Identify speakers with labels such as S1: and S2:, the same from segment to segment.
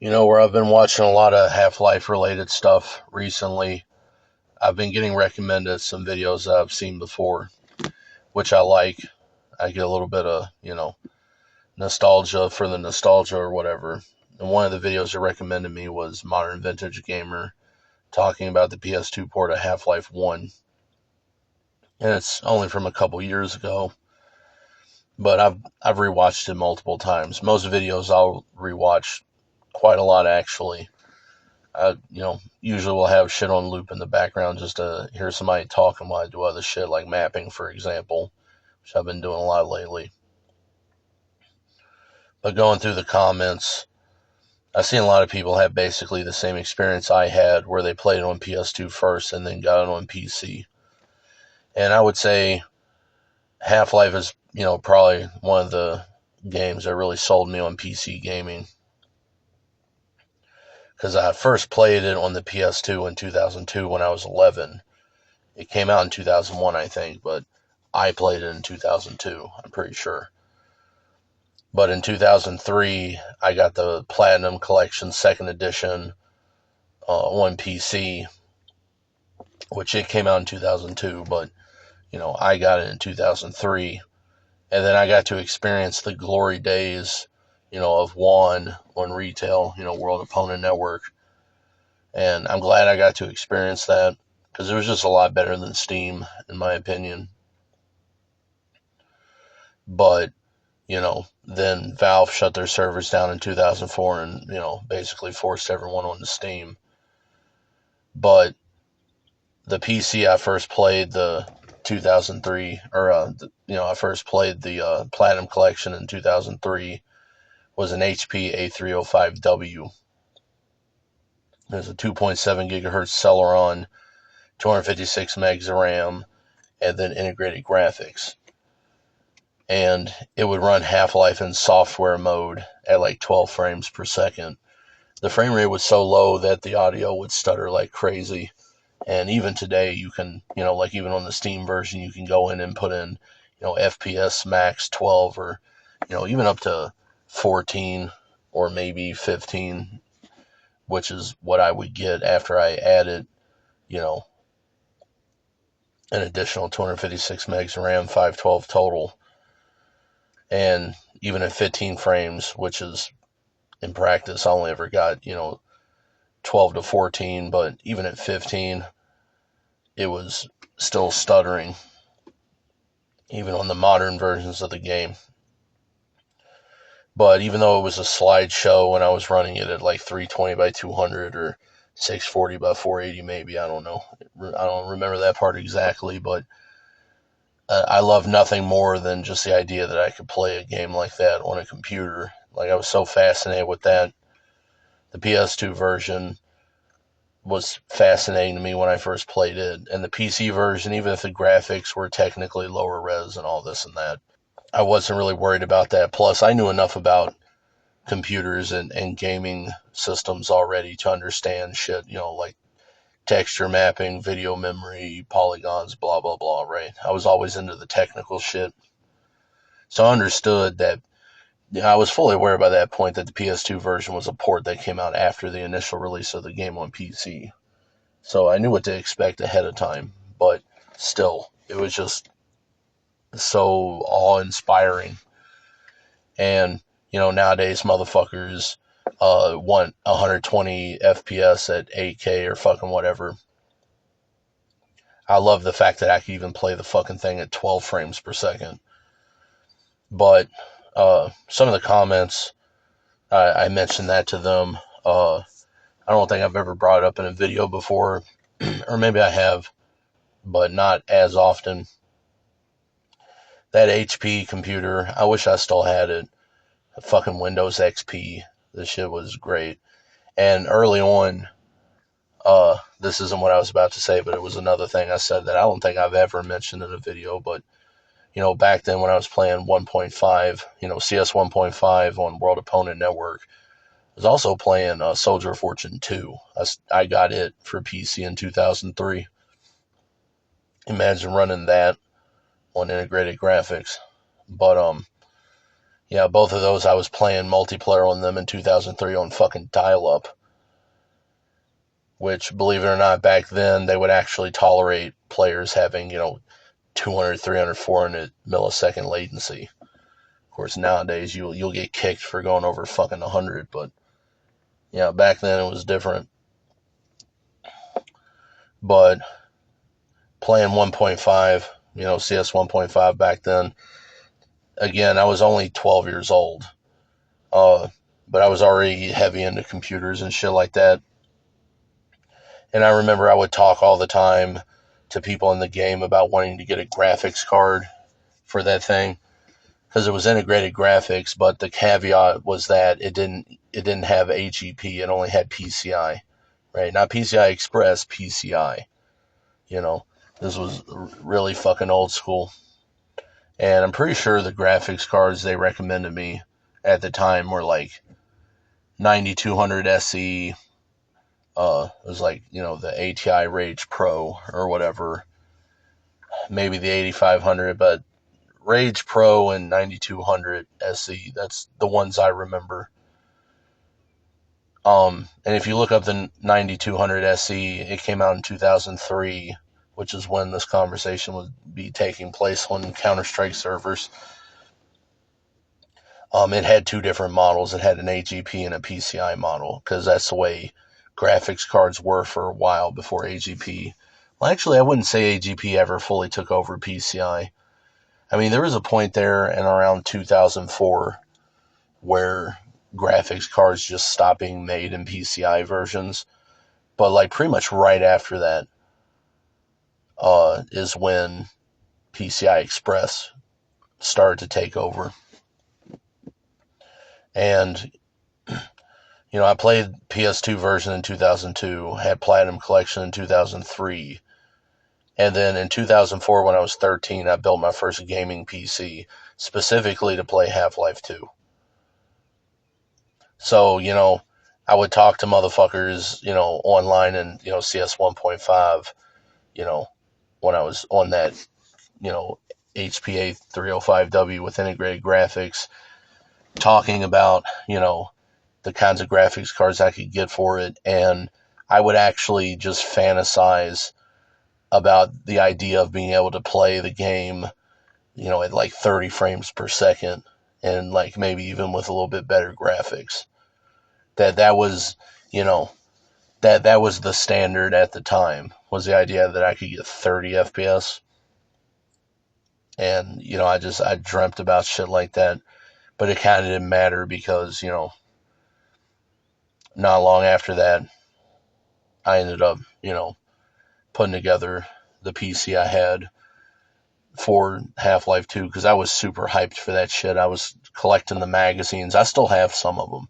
S1: Where I've been watching a lot of Half-Life related stuff recently, I've been getting recommended some videos that I've seen before, which I like. I get a little bit of, nostalgia for the nostalgia or whatever. And one of the videos that recommended me was Modern Vintage Gamer talking about the PS2 port of Half-Life 1. And it's only from a couple years ago, but I've rewatched it multiple times. Most videos I'll rewatch quite a lot actually. Usually we'll have shit on loop in the background just to hear somebody talking while I do other shit, like mapping, for example, which I've been doing a lot lately. But going through the comments, I've seen a lot of people have basically the same experience I had, where they played it on PS2 first and then got it on PC. And I would say Half-Life is, probably one of the games that really sold me on PC gaming. Because I first played it on the PS2 in 2002 when I was 11. It came out in 2001, I think, but I played it in 2002, I'm pretty sure. But in 2003, I got the Platinum Collection Second Edition on PC, which it came out in 2002, but, I got it in 2003. And then I got to experience the glory days, of Juan on retail, World Opponent Network. And I'm glad I got to experience that, because it was just a lot better than Steam, in my opinion. But, then Valve shut their servers down in 2004 and, basically forced everyone onto Steam. But the PC I first played the 2003, or, I first played the Platinum Collection in 2003 was an HP A305W. There's a 2.7 gigahertz Celeron, 256 megs of RAM, and then integrated graphics. And it would run Half-Life in software mode at like 12 frames per second. The frame rate was so low that the audio would stutter like crazy. And even today, you can, like even on the Steam version, you can go in and put in, FPS max 12 or, even up to 14 or maybe 15, which is what I would get after I added, an additional 256 megs of RAM, 512 total. And even at 15 frames, which is in practice, I only ever got, 12 to 14, but even at 15, it was still stuttering, even on the modern versions of the game. But even though it was a slideshow when I was running it at like 320 by 200 or 640 by 480 maybe, I don't know. I don't remember that part exactly, but I love nothing more than just the idea that I could play a game like that on a computer. Like, I was so fascinated with that. The PS2 version was fascinating to me when I first played it. And the PC version, even if the graphics were technically lower res and all this and that, I wasn't really worried about that. Plus, I knew enough about computers and gaming systems already to understand shit, like texture mapping, video memory, polygons, blah, blah, blah, right? I was always into the technical shit. So I understood that, I was fully aware by that point that the PS2 version was a port that came out after the initial release of the game on PC. So I knew what to expect ahead of time, but still, it was just so awe-inspiring. And, nowadays motherfuckers want 120 FPS at 8K or fucking whatever. I love the fact that I can even play the fucking thing at 12 frames per second. But some of the comments, I mentioned that to them. I don't think I've ever brought it up in a video before, or maybe I have, but not as often. That HP computer, I wish I still had it. Fucking Windows XP. This shit was great. And early on, this isn't what I was about to say, but it was another thing I said that I don't think I've ever mentioned in a video, but, back then when I was playing 1.5, CS 1.5 on World Opponent Network, I was also playing Soldier of Fortune 2. I got it for PC in 2003. Imagine running that on integrated graphics. But, Yeah, both of those I was playing multiplayer on them in 2003 on fucking dial-up, which, believe it or not, back then they would actually tolerate players having, 200, 300, 400 millisecond latency. Of course, nowadays you'll get kicked for going over fucking 100, but yeah, back then it was different. But playing 1.5, CS 1.5 back then, again, I was only 12 years old, uh, but I was already heavy into computers and shit like that. And I remember I would talk all the time to people in the game about wanting to get a graphics card for that thing because it was integrated graphics, but the caveat was that it didn't have AGP. It only had PCI, right? Not PCI Express, PCI. You know, this was really fucking old school. And I'm pretty sure the graphics cards they recommended me at the time were like 9200 SE. It was like, the ATI Rage Pro or whatever. Maybe the 8500, but Rage Pro and 9200 SE, that's the ones I remember. And if you look up the 9200 SE, it came out in 2003, which is when this conversation would be taking place on Counter-Strike servers. It had two different models. It had an AGP and a PCI model, because that's the way graphics cards were for a while before AGP. Well, actually, I wouldn't say AGP ever fully took over PCI. I mean, there was a point there in around 2004 where graphics cards just stopped being made in PCI versions. But like pretty much right after that is when PCI Express started to take over. And I played PS2 version in 2002, had Platinum Collection in 2003, and then in 2004 when I was 13, I built my first gaming PC specifically to play Half-Life 2. So, I would talk to motherfuckers, online and, CS 1.5, when I was on that, HPA 305W with integrated graphics, talking about, the kinds of graphics cards I could get for it. And I would actually just fantasize about the idea of being able to play the game, at like 30 frames per second and like maybe even with a little bit better graphics. That was, you know, that was the standard at the time, was the idea that I could get 30 FPS. And, I dreamt about shit like that. But it kind of didn't matter because, not long after that, I ended up, putting together the PC I had for Half-Life 2 because I was super hyped for that shit. I was collecting the magazines. I still have some of them.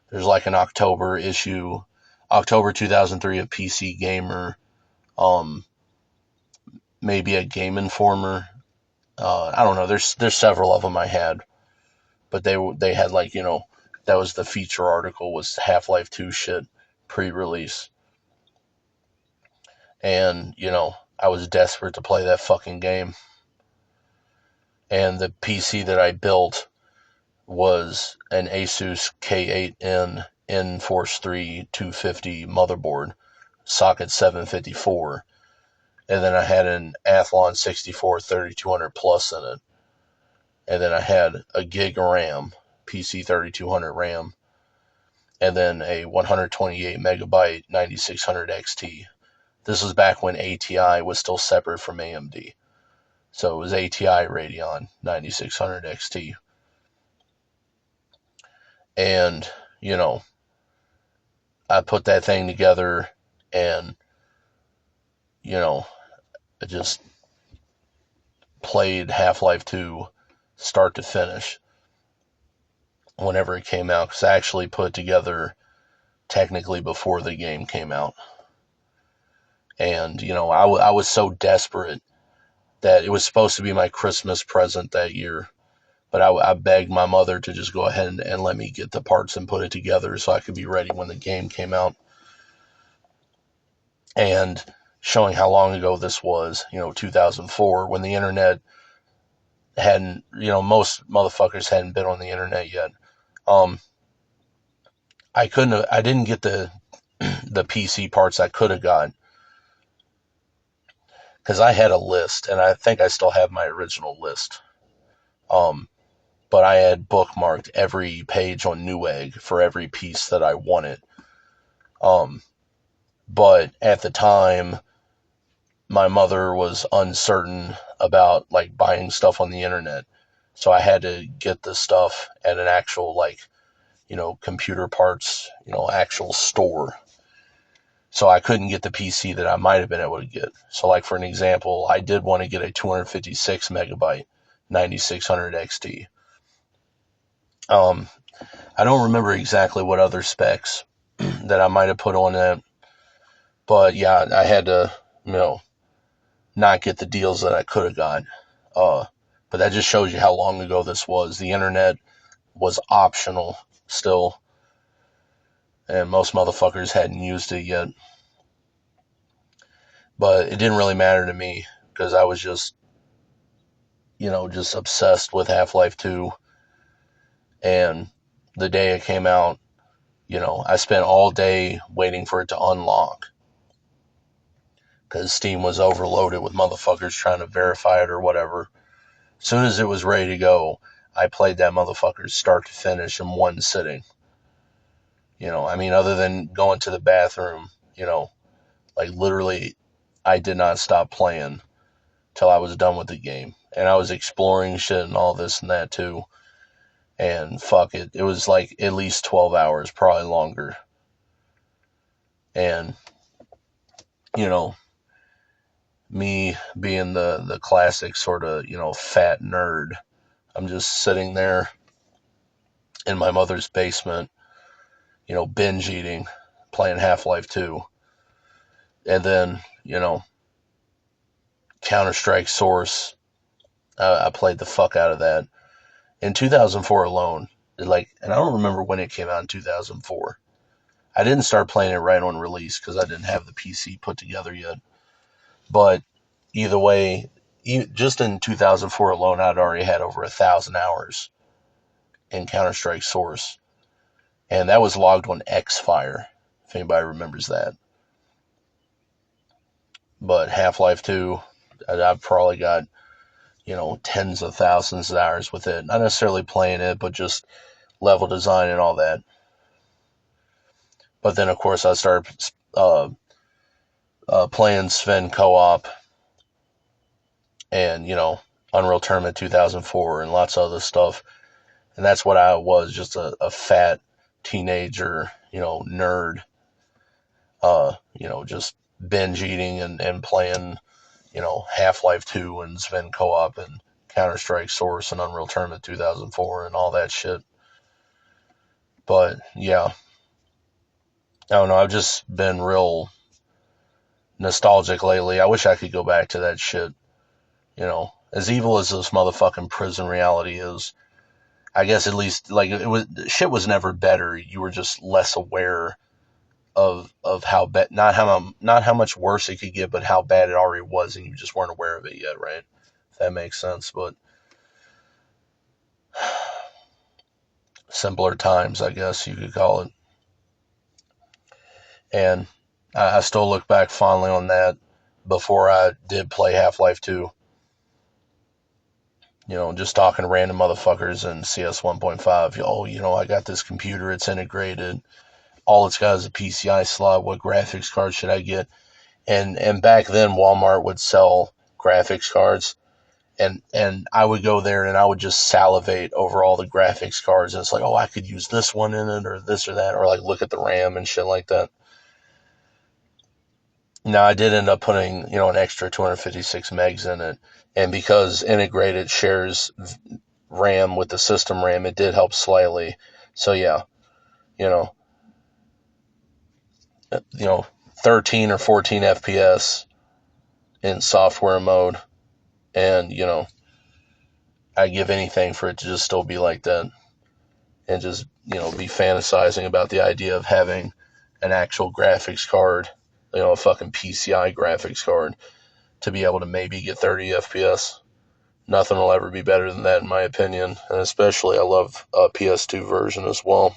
S1: There's like an October issue, October 2003 of PC Gamer, um, maybe a Game Informer. I don't know. There's several of them I had, but they had like, that was the feature article, was Half-Life 2 shit pre-release. And, I was desperate to play that fucking game. And the PC that I built was an Asus K8N N-Force 3 250 motherboard, socket 754. And then I had an Athlon 64 3200 plus in it. And then I had a gig of RAM, PC 3200 RAM. And then a 128 megabyte 9600 XT. This was back when ATI was still separate from AMD. So it was ATI Radeon 9600 XT. And, I put that thing together and, I just played Half-Life 2 start to finish whenever it came out. Because I actually put it together technically before the game came out. And, I was so desperate that it was supposed to be my Christmas present that year. But I begged my mother to just go ahead and let me get the parts and put it together so I could be ready when the game came out. And showing how long ago this was, 2004, when the internet hadn't, most motherfuckers hadn't been on the internet yet. Um, I didn't get the PC parts I could have got because I had a list, and I think I still have my original list. Um, but I had bookmarked every page on Newegg for every piece that I wanted. Um, but at the time, my mother was uncertain about like buying stuff on the internet. So I had to get the stuff at an actual like, computer parts, actual store. So I couldn't get the PC that I might have been able to get. So like for an example, I did want to get a 256 megabyte 9600 XT. I don't remember exactly what other specs that I might have put on it, but yeah, I had to, not get the deals that I could have got. Uh, but that just shows you how long ago this was. The internet was optional still, and most motherfuckers hadn't used it yet. But it didn't really matter to me because I was just, just obsessed with Half-Life 2. And the day it came out, I spent all day waiting for it to unlock because Steam was overloaded with motherfuckers trying to verify it or whatever. As soon as it was ready to go, I played that motherfucker start to finish in one sitting. Other than going to the bathroom, like literally, I did not stop playing till I was done with the game. And I was exploring shit and all this and that too. And fuck it, it was like at least 12 hours, probably longer. And, you know, me being the classic sort of, fat nerd, I'm just sitting there in my mother's basement, binge eating, playing Half-Life 2. And then, Counter-Strike Source, I played the fuck out of that. In 2004 alone, and I don't remember when it came out in 2004. I didn't start playing it right on release because I didn't have the PC put together yet. But either way, just in 2004 alone, I'd already had over 1,000 hours in Counter-Strike Source. And that was logged on Xfire, if anybody remembers that. But Half-Life 2, I've probably got, tens of thousands of hours with it. Not necessarily playing it, but just level design and all that. But then, of course, I started playing Sven co-op and, Unreal Tournament 2004 and lots of other stuff. And that's what I was, just a fat teenager, nerd, just binge eating and playing, Half-Life 2 and Sven co-op and Counter-Strike Source and Unreal Tournament 2004 and all that shit. But yeah, I don't know. I've just been real nostalgic lately. I wish I could go back to that shit. As evil as this motherfucking prison reality is, I guess at least like shit was never better. You were just less aware of how bad, not how much worse it could get, but how bad it already was, and you just weren't aware of it yet, right? If that makes sense. But simpler times, I guess you could call it. And I still look back fondly on that before I did play Half-Life 2. Just talking to random motherfuckers in CS 1.5. Oh, I got this computer, it's integrated. All it's got is a PCI slot. What graphics card should I get? And back then, Walmart would sell graphics cards. And I would go there and I would just salivate over all the graphics cards. And it's like, oh, I could use this one in it or this or that. Or like look at the RAM and shit like that. Now, I did end up putting, an extra 256 megs in it. And because integrated shares RAM with the system RAM, it did help slightly. So yeah, you know, 13 or 14 FPS in software mode. And, I'd give anything for it to just still be like that. And just, be fantasizing about the idea of having an actual graphics card, a fucking PCI graphics card to be able to maybe get 30 FPS. Nothing will ever be better than that, in my opinion. And especially, I love PS2 version as well.